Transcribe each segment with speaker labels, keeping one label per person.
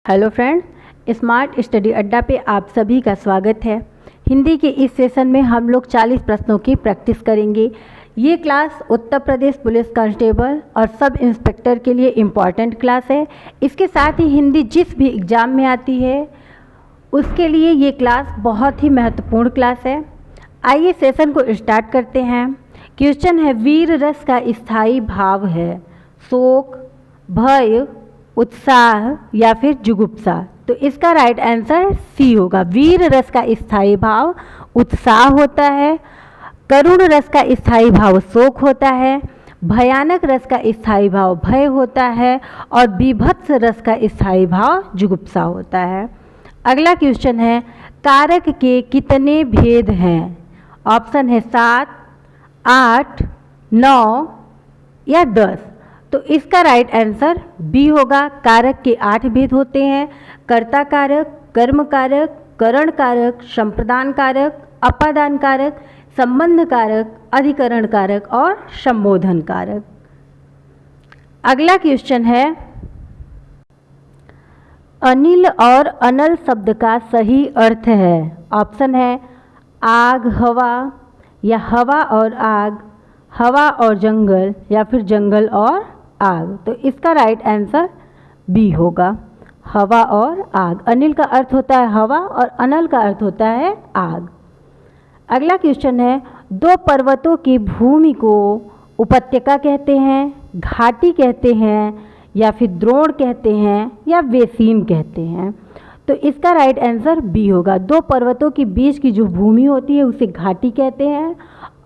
Speaker 1: Hello friends, smart study अड्डा पे आप सभी का स्वागत है। हिंदी के इस सेशन में हम लोग 40 प्रश्नों की प्रैक्टिस करेंगे। ये class Uttar Pradesh police constable और सब इंस्पेक्टर के लिए इम्पॉर्टेंट क्लास है। इसके साथ ही हिंदी जिस भी एग्ज़ाम में आती है उसके लिए ये क्लास बहुत ही महत्वपूर्ण क्लास है। आइए सेशन को स्टार्ट करते हैं। क्वेश्चन है, वीर रस का स्थायी भाव है शोक, भय, उत्साह या फिर जुगुप्सा। तो इसका राइट आंसर सी होगा। वीर रस का स्थायी भाव उत्साह होता है, करुण रस का स्थायी भाव शोक होता है, भयानक रस का स्थायी भाव भय होता है और बीभत्स रस का स्थायी भाव जुगुप्सा होता है। अगला क्वेश्चन है, कारक के कितने भेद हैं? ऑप्शन है 7, 8, 9 या 10। तो इसका राइट आंसर बी होगा। कारक के 8 भेद होते हैं। कर्ता कारक, कर्म कारक, करण कारक, संप्रदान कारक, अपादान कारक, संबंध कारक, अधिकरण कारक और संबोधन कारक। अगला क्वेश्चन है, अनिल और अनल शब्द का सही अर्थ है। ऑप्शन है आग, हवा या हवा और आग, हवा और जंगल या फिर जंगल और आग। तो इसका राइट आंसर बी होगा, हवा और आग। अनिल का अर्थ होता है हवा और अनल का अर्थ होता है आग। अगला क्वेश्चन है, दो पर्वतों की भूमि को उपत्यका कहते हैं, घाटी कहते हैं या फिर द्रोण कहते हैं या वेसीन कहते हैं। तो इसका राइट आंसर बी होगा। दो पर्वतों के बीच की जो भूमि होती है उसे घाटी कहते हैं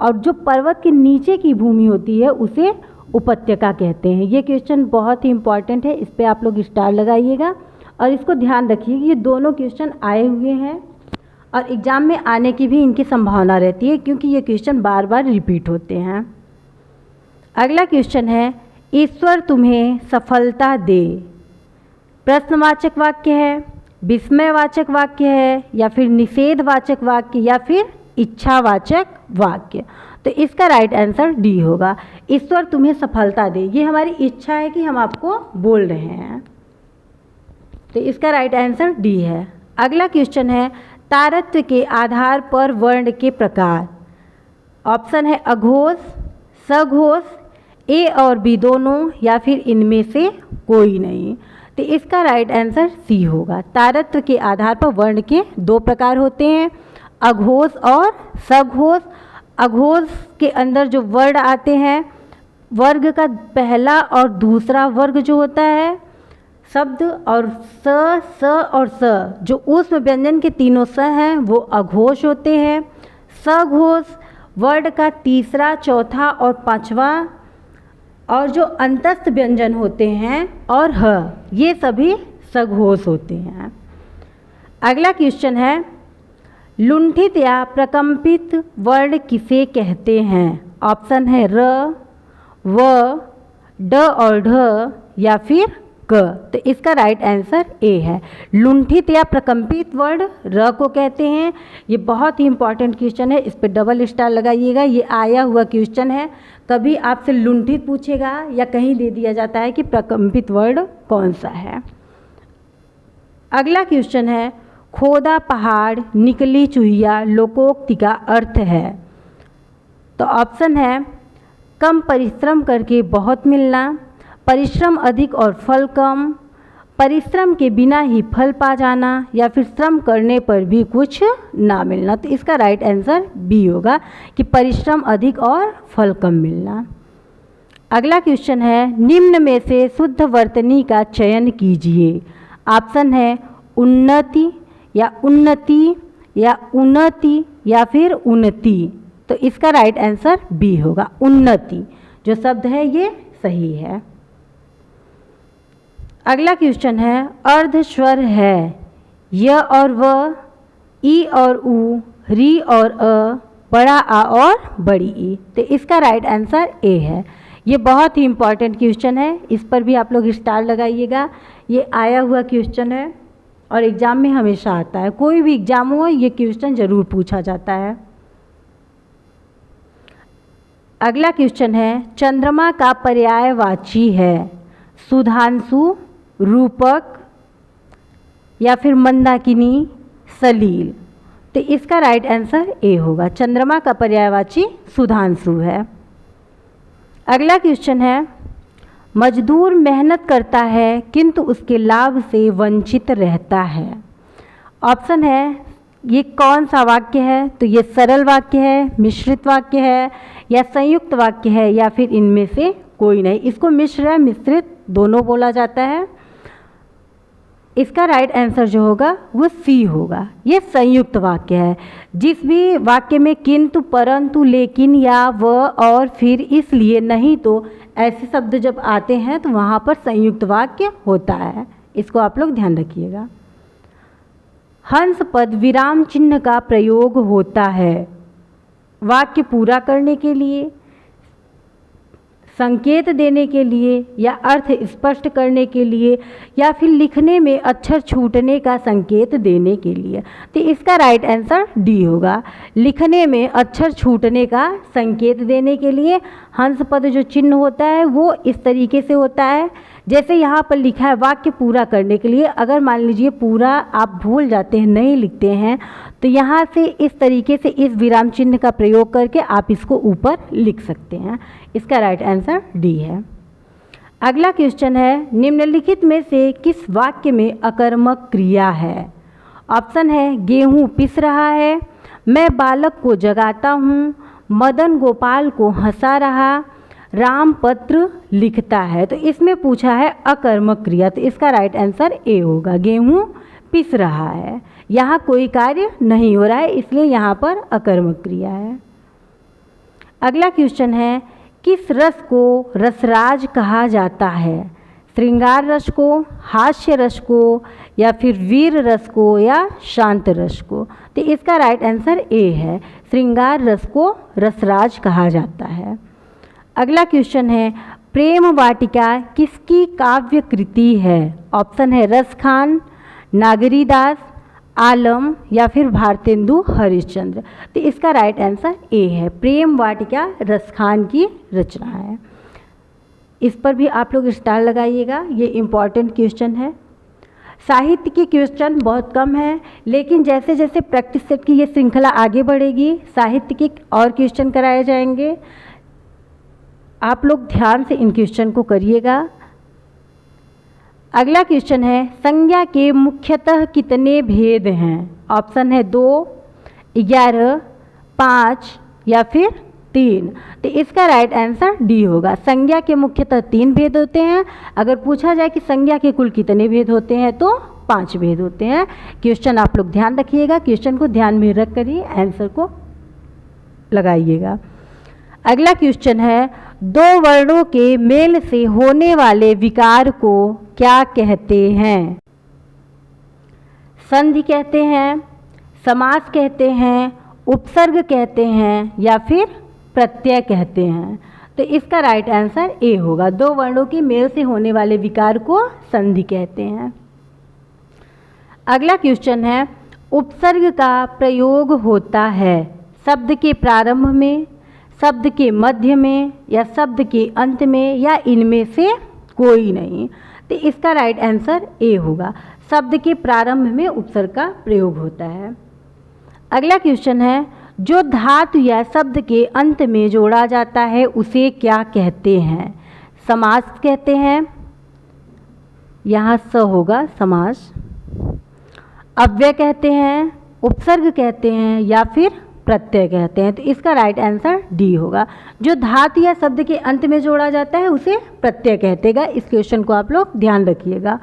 Speaker 1: और जो पर्वत के नीचे की भूमि होती है उसे उपत्यका कहते हैं। ये क्वेश्चन बहुत ही इंपॉर्टेंट है, इस पे आप लोग स्टार लगाइएगा और इसको ध्यान रखिए। ये दोनों क्वेश्चन आए हुए हैं और एग्ज़ाम में आने की भी इनकी संभावना रहती है क्योंकि ये क्वेश्चन बार बार रिपीट होते हैं। अगला क्वेश्चन है, ईश्वर तुम्हें सफलता दे। प्रश्नवाचक वाक्य है, विस्मयवाचक वाक्य है या फिर निषेधवाचक वाक्य या फिर इच्छावाचक वाक्य। तो इसका राइट आंसर डी होगा। ईश्वर तुम्हें सफलता दे, ये हमारी इच्छा है कि हम आपको बोल रहे हैं। तो इसका राइट आंसर डी है। अगला क्वेश्चन है, तारत्व के आधार पर वर्ण के प्रकार। ऑप्शन है अघोष, सघोष, ए और बी दोनों या फिर इनमें से कोई नहीं। तो इसका राइट आंसर सी होगा। तारत्व के आधार पर वर्ण के 2 प्रकार होते हैं, अघोष और सघोष। अघोष के अंदर जो वर्ण आते हैं, वर्ग का पहला और दूसरा वर्ग जो होता है शब्द और स और स, जो ऊष्म व्यंजन के तीनों स हैं वो अघोष होते हैं। सघोष वर्ड का तीसरा, चौथा और पांचवा और जो अंतस्थ व्यंजन होते हैं और ह, ये सभी सघोष होते हैं। अगला क्वेश्चन है, लुंठित या प्रकंपित वर्ण किसे कहते हैं? ऑप्शन है र, व, ड और ढ या फिर क। तो इसका राइट आंसर ए है। लुंठित या प्रकंपित वर्ण र को कहते हैं। ये बहुत ही इंपॉर्टेंट क्वेश्चन है, इस पर डबल स्टार लगाइएगा। ये आया हुआ क्वेश्चन है, कभी आपसे लुंठित पूछेगा या कहीं दे दिया जाता है कि प्रकंपित वर्ण कौन सा है। अगला क्वेश्चन है, खोदा पहाड़ निकली चूहिया लोकोक्ति का अर्थ है। तो ऑप्शन है कम परिश्रम करके बहुत मिलना, परिश्रम अधिक और फल कम, परिश्रम के बिना ही फल पा जाना या फिर श्रम करने पर भी कुछ ना मिलना। तो इसका राइट आंसर बी होगा कि परिश्रम अधिक और फल कम मिलना। अगला क्वेश्चन है, निम्न में से शुद्ध वर्तनी का चयन कीजिए। ऑप्शन है उन्नति या उन्नति या उन्नति या फिर उन्नति। तो इसका राइट आंसर बी होगा, उन्नति जो शब्द है ये सही है। अगला क्वेश्चन है, अर्ध स्वर है य और व, ई और उ, री और अ, बड़ा आ और बड़ी ई। तो इसका राइट आंसर ए है। ये बहुत ही इंपॉर्टेंट क्वेश्चन है, इस पर भी आप लोग स्टार लगाइएगा। ये आया हुआ क्वेश्चन है और एग्ज़ाम में हमेशा आता है, कोई भी एग्ज़ाम हो ये क्वेश्चन ज़रूर पूछा जाता है। अगला क्वेश्चन है, चंद्रमा का पर्यायवाची है सुधांशु, रूपक, या फिर मंदाकिनी सलील। तो इसका राइट आंसर ए होगा। चंद्रमा का पर्यायवाची सुधांशु है। अगला क्वेश्चन है, मजदूर मेहनत करता है किंतु उसके लाभ से वंचित रहता है। ऑप्शन है, ये कौन सा वाक्य है? तो ये सरल वाक्य है, मिश्रित वाक्य है, या संयुक्त वाक्य है, या फिर इनमें से कोई नहीं। इसको मिश्र या मिश्रित दोनों बोला जाता है। इसका राइट आंसर जो होगा वो सी होगा। ये संयुक्त वाक्य है। जिस भी वाक्य में किंतु, परंतु, लेकिन या व और फिर, इसलिए, नहीं तो ऐसे शब्द जब आते हैं तो वहाँ पर संयुक्त वाक्य होता है। इसको आप लोग ध्यान रखिएगा। हंस पद विराम चिन्ह का प्रयोग होता है वाक्य पूरा करने के लिए, संकेत देने के लिए, या अर्थ स्पष्ट करने के लिए, या फिर लिखने में अक्षर छूटने का संकेत देने के लिए। तो इसका राइट आंसर डी होगा। लिखने में अक्षर छूटने का संकेत देने के लिए हंस पद जो चिन्ह होता है वो इस तरीके से होता है, जैसे यहाँ पर लिखा है वाक्य पूरा करने के लिए। अगर मान लीजिए पूरा आप भूल जाते हैं, नहीं लिखते हैं, तो यहाँ से इस तरीके से इस विराम चिन्ह का प्रयोग करके आप इसको ऊपर लिख सकते हैं। इसका राइट आंसर डी है। अगला क्वेश्चन है, निम्नलिखित में से किस वाक्य में अकर्मक क्रिया है? ऑप्शन है, गेहूँ पिस रहा है, मैं बालक को जगाता हूँ, मदन गोपाल को हंसा रहा, राम पत्र लिखता है। तो इसमें पूछा है अकर्मक क्रिया, तो इसका राइट आंसर ए होगा। गेहूँ पिस रहा है, यहाँ कोई कार्य नहीं हो रहा है, इसलिए यहाँ पर अकर्मक क्रिया है। अगला क्वेश्चन है, किस रस को रसराज कहा जाता है? श्रृंगार रस को, हास्य रस को, या फिर वीर रस को, या शांत रस को? तो इसका राइट आंसर ए है। श्रृंगार रस को रसराज कहा जाता है। अगला क्वेश्चन है, प्रेम वाटिका किसकी काव्य कृति है? ऑप्शन है, रसखान, नागरीदास, आलम, या फिर भारतेंदु हरिश्चंद्र। तो इसका राइट आंसर ए है। प्रेम वाटिका रसखान की रचना है। इस पर भी आप लोग स्टार लगाइएगा, ये इम्पॉर्टेंट क्वेश्चन है। साहित्य के क्वेश्चन बहुत कम है, लेकिन जैसे जैसे प्रैक्टिस सेट की ये श्रृंखला आगे बढ़ेगी, साहित्य के और क्वेश्चन कराए जाएंगे। आप लोग ध्यान से इन क्वेश्चन को करिएगा। अगला क्वेश्चन है, संज्ञा के मुख्यतः कितने भेद हैं? ऑप्शन है 2, 11, 5, या फिर 3। तो इसका राइट आंसर डी होगा। संज्ञा के मुख्यतः 3 भेद होते हैं। अगर पूछा जाए कि संज्ञा के कुल कितने भेद होते हैं तो 5 भेद होते हैं। क्वेश्चन आप लोग ध्यान रखिएगा, क्वेश्चन को ध्यान में रख कर ही आंसर को लगाइएगा। अगला क्वेश्चन है, 2 वर्णों के मेल से होने वाले विकार को क्या कहते हैं? संधि कहते हैं, समास कहते हैं, उपसर्ग कहते हैं, या फिर प्रत्यय कहते हैं? तो इसका राइट आंसर ए होगा। 2 वर्णों के मेल से होने वाले विकार को संधि कहते हैं। अगला क्वेश्चन है, उपसर्ग का प्रयोग होता है शब्द के प्रारंभ में, शब्द के मध्य में, या शब्द के अंत में, या इनमें से कोई नहीं? तो इसका राइट आंसर ए होगा। शब्द के प्रारंभ में उपसर्ग का प्रयोग होता है। अगला क्वेश्चन है, जो धातु या शब्द के अंत में जोड़ा जाता है उसे क्या कहते हैं? समास कहते हैं, यहाँ स होगा समास, अव्यय कहते हैं, उपसर्ग कहते हैं, या फिर प्रत्यय कहते हैं? तो इसका राइट आंसर डी होगा। जो धातु या शब्द के अंत में जोड़ा जाता है उसे प्रत्यय कहतेगा। इस क्वेश्चन को आप लोग ध्यान रखिएगा।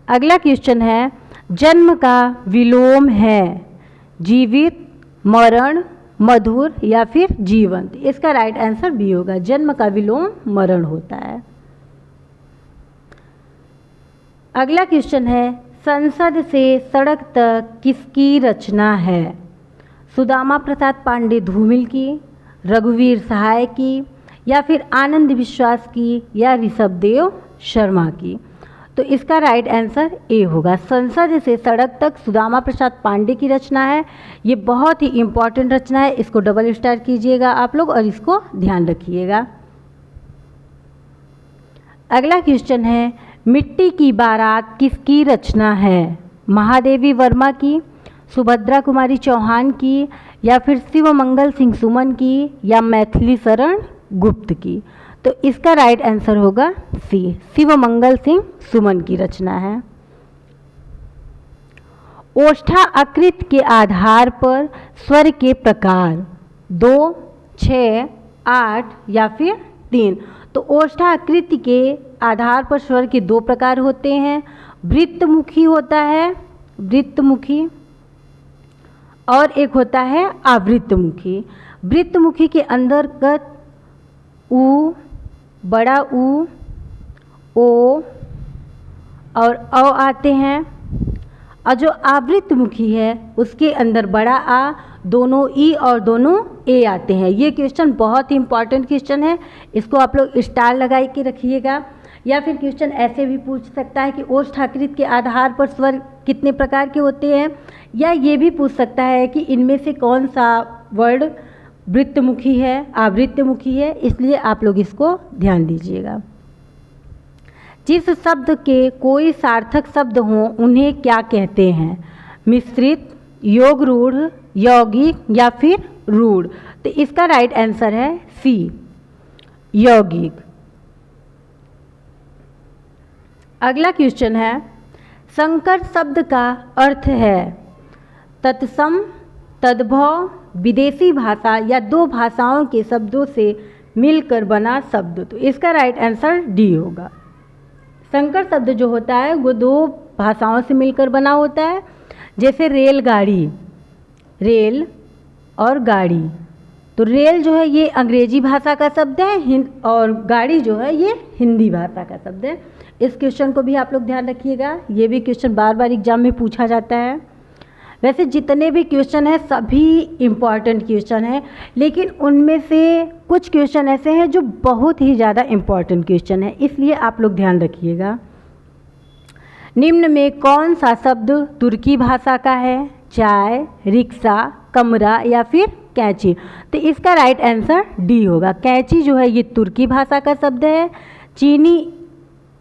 Speaker 1: अगला क्वेश्चन है, जन्म का विलोम है जीवित, मरण, मधुर, या फिर जीवंत? इसका राइट आंसर बी होगा। जन्म का विलोम मरण होता है। अगला क्वेश्चन है, संसद से सड़क तक किसकी रचना है? सुदामा प्रसाद पांडे धूमिल की, रघुवीर सहाय की, या फिर आनंद विश्वास की, या ऋषभदेव शर्मा की? तो इसका राइट आंसर ए होगा। संसद से सड़क तक सुदामा प्रसाद पांडे की रचना है। ये बहुत ही इम्पॉर्टेंट रचना है, इसको डबल स्टार कीजिएगा आप लोग और इसको ध्यान रखिएगा। अगला क्वेश्चन है, मिट्टी की बारात किसकी रचना है? महादेवी वर्मा की, सुभद्रा कुमारी चौहान की, या फिर शिवमंगल सिंह सुमन की, या मैथिली शरण गुप्त की? तो इसका राइट आंसर होगा सी, शिवमंगल सिंह सुमन की रचना है। ओष्ठा आकृति के आधार पर स्वर के प्रकार 2, 6, 8 या फिर 3। तो ओष्ठा आकृति के आधार पर स्वर के 2 प्रकार होते हैं। वृत्तमुखी होता है, वृत्तमुखी, और एक होता है आवृत्तमुखी। वृत्तमुखी के अंतर्गत उ, बड़ा उ, ओ और अ आते हैं, और जो आवृत्तमुखी है उसके अंदर बड़ा आ, दोनों ई और दोनों ए आते हैं। ये क्वेश्चन बहुत ही इंपॉर्टेंट क्वेश्चन है, इसको आप लोग स्टार लगा के रखिएगा। या फिर क्वेश्चन ऐसे भी पूछ सकता है कि ओष्ठ आकृति के आधार पर स्वर कितने प्रकार के होते हैं, या ये भी पूछ सकता है कि इनमें से कौन सा वर्ड वृत्तमुखी है, आवृत्तमुखी है। इसलिए आप लोग इसको ध्यान दीजिएगा। जिस शब्द के कोई सार्थक शब्द हों उन्हें क्या कहते हैं? मिश्रित, योग रूढ़, यौगिक या फिर रूढ़? तो इसका राइट आंसर है सी, यौगिक। अगला क्वेश्चन है, संकर शब्द का अर्थ है तत्सम, तद्भव, विदेशी भाषा या 2 भाषाओं के शब्दों से मिलकर बना शब्द। तो इसका राइट आंसर डी होगा। संकर शब्द जो होता है वो 2 भाषाओं से मिलकर बना होता है, जैसे रेलगाड़ी, रेल और गाड़ी। तो रेल जो है ये अंग्रेजी भाषा का शब्द है, और गाड़ी जो है ये हिंदी भाषा का शब्द है। इस क्वेश्चन को भी आप लोग ध्यान रखिएगा, ये भी क्वेश्चन बार बार एग्जाम में पूछा जाता है। वैसे जितने भी क्वेश्चन हैं सभी इम्पॉर्टेंट क्वेश्चन हैं, लेकिन उनमें से कुछ क्वेश्चन ऐसे हैं जो बहुत ही ज़्यादा इम्पॉर्टेंट क्वेश्चन है, इसलिए आप लोग ध्यान रखिएगा। निम्न में कौन सा शब्द तुर्की भाषा का है? चाय, रिक्शा, कमरा या फिर कैंची? तो इसका राइट आंसर डी होगा। कैंची जो है ये तुर्की भाषा का शब्द है, चीनी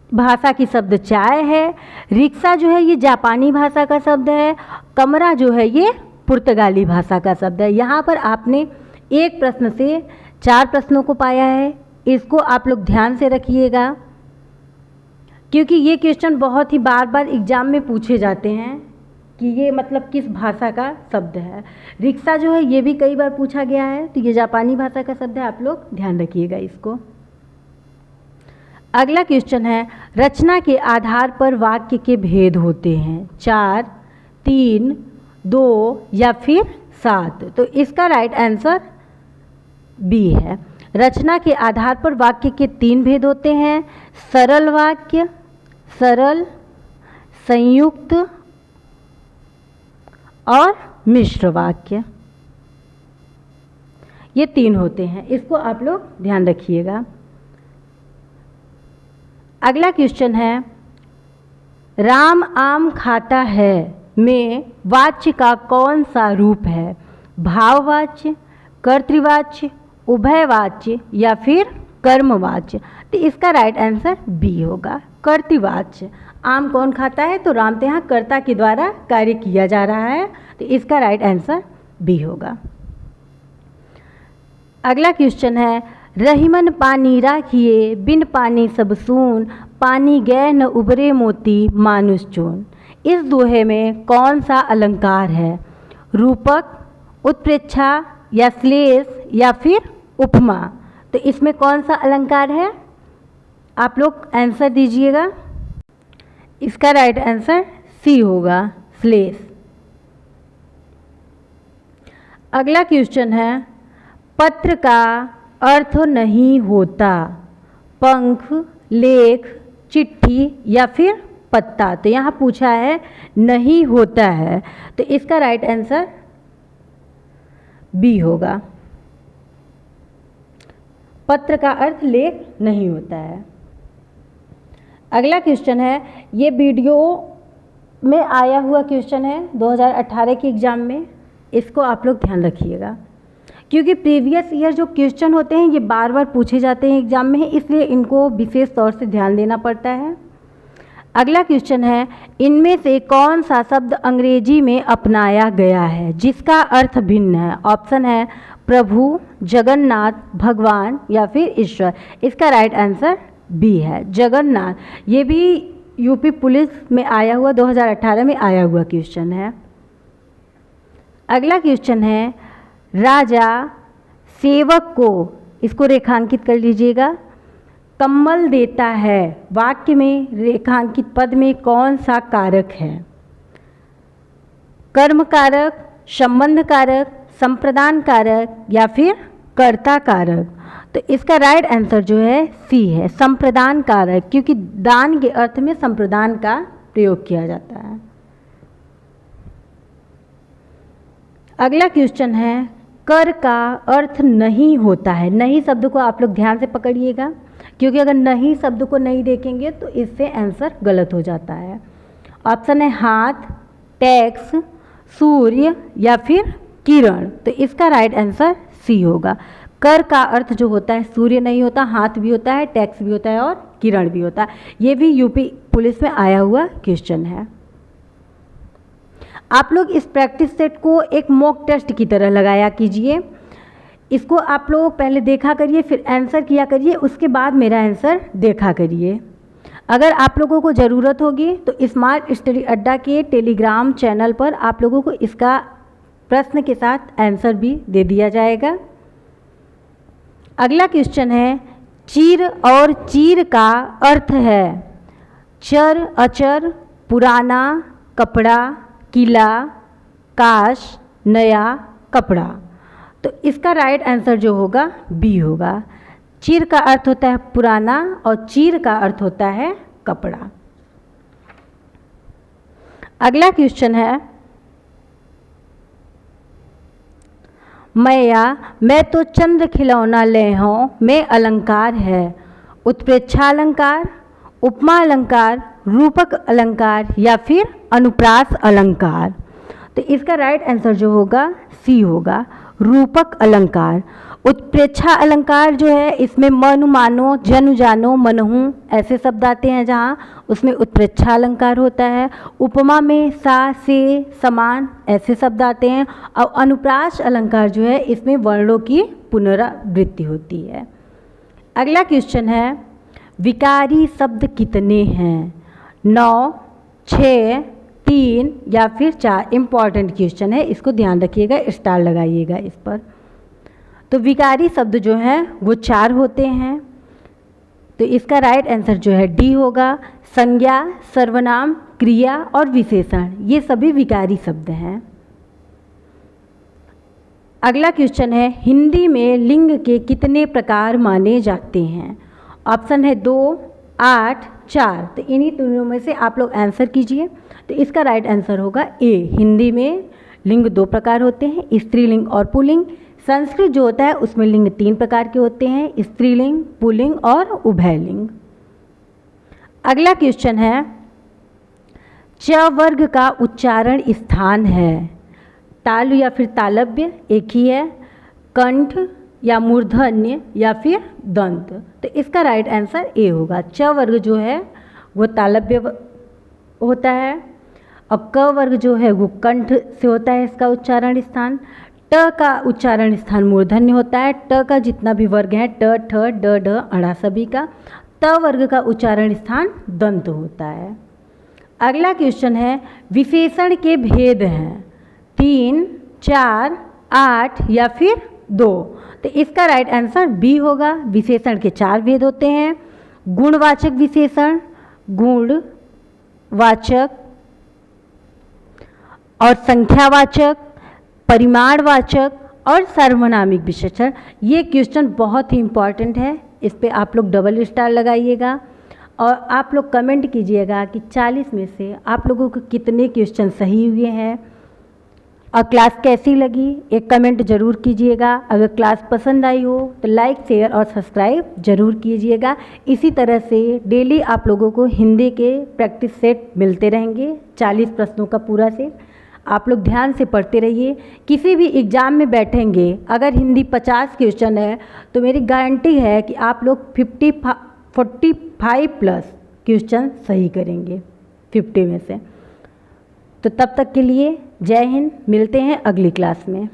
Speaker 1: भाषा की शब्द चाय है, रिक्शा जो है ये जापानी भाषा का शब्द है, कमरा जो है ये पुर्तगाली भाषा का शब्द है। यहाँ पर आपने एक प्रश्न से 4 प्रश्नों को पाया है, इसको आप लोग ध्यान से रखिएगा, क्योंकि ये क्वेश्चन बहुत ही बार बार एग्जाम में पूछे जाते हैं कि ये मतलब किस भाषा का शब्द है। रिक्शा जो है ये भी कई बार पूछा गया है, तो ये जापानी भाषा का शब्द है, आप लोग ध्यान रखिएगा इसको। अगला क्वेश्चन है, रचना के आधार पर वाक्य के भेद होते हैं 4, 3, 2 या फिर 7। तो इसका राइट आंसर बी है। रचना के आधार पर वाक्य के 3 भेद होते हैं, सरल वाक्य, सरल, संयुक्त और मिश्र वाक्य। ये 3 होते हैं, इसको आप लोग ध्यान रखिएगा। अगला क्वेश्चन है, राम आम खाता है में वाच्य का कौन सा रूप है? भाववाच्य, कर्तृवाच्य, उभयवाच्य या फिर कर्मवाच्य? तो इसका राइट आंसर बी होगा, कर्तृवाच्य। आम कौन खाता है? तो राम, तो यहाँ कर्ता के द्वारा कार्य किया जा रहा है, तो इसका राइट आंसर बी होगा। अगला क्वेश्चन है, रहीमन पानी राखिए बिन पानी सब सून, पानी गए न उबरे मोती मानुष चून। इस दोहे में कौन सा अलंकार है? रूपक, उत्प्रेक्षा या श्लेष या फिर उपमा? तो इसमें कौन सा अलंकार है? आप लोग आंसर दीजिएगा। इसका राइट आंसर सी होगा, श्लेष। अगला क्वेश्चन है, पत्र का अर्थ नहीं होता पंख, लेख, चिट्ठी या फिर पत्ता? तो यहाँ पूछा है नहीं होता है, तो इसका राइट आंसर बी होगा। पत्र का अर्थ लेख नहीं होता है। अगला क्वेश्चन है, ये वीडियो में आया हुआ क्वेश्चन है 2018 के एग्ज़ाम में, इसको आप लोग ध्यान रखिएगा, क्योंकि प्रीवियस ईयर जो क्वेश्चन होते हैं ये बार बार पूछे जाते हैं एग्ज़ाम में, इसलिए इनको विशेष तौर से ध्यान देना पड़ता है। अगला क्वेश्चन है, इनमें से कौन सा शब्द अंग्रेजी में अपनाया गया है जिसका अर्थ भिन्न है? ऑप्शन है प्रभु, जगन्नाथ, भगवान या फिर ईश्वर। इसका राइट आंसर बी है, जगन्नाथ। ये भी यूपी पुलिस में आया हुआ 2018 में आया हुआ क्वेश्चन है। अगला क्वेश्चन है, राजा सेवक को, इसको रेखांकित कर लीजिएगा, कम्बल देता है, वाक्य में रेखांकित पद में कौन सा कारक है? कर्म कारक, संबंध कारक, संप्रदान कारक या फिर कर्ता कारक? तो इसका राइट आंसर जो है सी है, संप्रदान कारक, क्योंकि दान के अर्थ में संप्रदान का प्रयोग किया जाता है। अगला क्वेश्चन है, कर का अर्थ नहीं होता है। नहीं शब्द को आप लोग ध्यान से पकड़िएगा, क्योंकि अगर नहीं शब्द को नहीं देखेंगे तो इससे आंसर गलत हो जाता है। ऑप्शन है हाथ, टैक्स, सूर्य या फिर किरण। तो इसका राइट आंसर सी होगा। कर का अर्थ जो होता है सूर्य नहीं होता, हाथ भी होता है, टैक्स भी होता है और किरण भी होता है। ये भी यूपी पुलिस में आया हुआ क्वेश्चन है। आप लोग इस प्रैक्टिस सेट को एक मॉक टेस्ट की तरह लगाया कीजिए। इसको आप लोग पहले देखा करिए, फिर आंसर किया करिए, उसके बाद मेरा आंसर देखा करिए। अगर आप लोगों को ज़रूरत होगी तो स्मार्ट स्टडी अड्डा के टेलीग्राम चैनल पर आप लोगों को इसका प्रश्न के साथ आंसर भी दे दिया जाएगा। अगला क्वेश्चन है, चीर और चीर का अर्थ है चर, अचर, पुराना, कपड़ा, किला, काश, नया, कपड़ा। तो इसका राइट आंसर जो होगा बी होगा। चीर का अर्थ होता है पुराना और चीर का अर्थ होता है कपड़ा। अगला क्वेश्चन है, मैया मैं तो चंद्र खिलौना ले हूँ, मैं अलंकार है। उत्प्रेक्षा अलंकार, उपमा अलंकार, रूपक अलंकार या फिर अनुप्रास अलंकार? तो इसका राइट आंसर जो होगा सी होगा, रूपक अलंकार। उत्प्रेक्षा अलंकार जो है इसमें मनु मानो, जनु जानो, मनहु ऐसे शब्द आते हैं जहाँ उसमें उत्प्रेक्षा अलंकार होता है। उपमा में सा, से, समान ऐसे शब्द आते हैं। और अनुप्रास अलंकार जो है इसमें वर्णों की पुनरावृत्ति होती है। अगला क्वेश्चन है, विकारी शब्द कितने हैं? 9, 6, 3 या फिर 4? इम्पॉर्टेंट क्वेश्चन है, इसको ध्यान रखिएगा, स्टार लगाइएगा इस पर। तो विकारी शब्द जो हैं वो 4 होते हैं। तो इसका राइट आंसर जो है डी होगा। संज्ञा, सर्वनाम, क्रिया और विशेषण ये सभी विकारी शब्द हैं। अगला क्वेश्चन है, हिंदी में लिंग के कितने प्रकार माने जाते हैं? ऑप्शन है 2, 8, 4। तो इन्हीं तीनों में से आप लोग आंसर कीजिए। तो इसका राइट आंसर होगा ए। हिंदी में लिंग 2 प्रकार होते हैं, स्त्रीलिंग और पुल्लिंग। संस्कृत जो होता है उसमें लिंग 3 प्रकार के होते हैं, स्त्रीलिंग, पुल्लिंग और उभयलिंग। अगला क्वेश्चन है, च वर्ग का उच्चारण स्थान है? तालु या फिर तालव्य एक ही है, कंठ या मूर्धन्य या फिर दंत? तो इसका राइट आंसर ए होगा। च वर्ग जो है वो तालव्य होता है और क वर्ग जो है वो कंठ से होता है इसका उच्चारण स्थान। ट का उच्चारण स्थान मूर्धन्य होता है। ट का जितना भी वर्ग है, ट, ठ, ड, ढ, अड़ा सभी का। त वर्ग का उच्चारण स्थान दंत होता है। अगला क्वेश्चन है, विशेषण के भेद हैं 3, 4, 8 या फिर 2? तो इसका राइट आंसर बी होगा। विशेषण के 4 भेद होते हैं, गुणवाचक विशेषण, गुणवाचक और संख्यावाचक, परिमाणवाचक और सार्वनामिक विशेषण। ये क्वेश्चन बहुत ही इम्पॉर्टेंट है, इस पे आप लोग डबल स्टार लगाइएगा और आप लोग कमेंट कीजिएगा कि 40 में से आप लोगों को कितने क्वेश्चन सही हुए हैं और क्लास कैसी लगी एक कमेंट ज़रूर कीजिएगा। अगर क्लास पसंद आई हो तो लाइक, शेयर और सब्सक्राइब ज़रूर कीजिएगा। इसी तरह से डेली आप लोगों को हिंदी के प्रैक्टिस सेट मिलते रहेंगे, 40 प्रश्नों का पूरा सेट। आप लोग ध्यान से पढ़ते रहिए। किसी भी एग्ज़ाम में बैठेंगे, अगर हिंदी 50 क्वेश्चन है तो मेरी गारंटी है कि आप लोग 45 प्लस क्वेश्चन सही करेंगे। 50 में से। तो तब तक के लिए जय हिंद, मिलते हैं अगली क्लास में।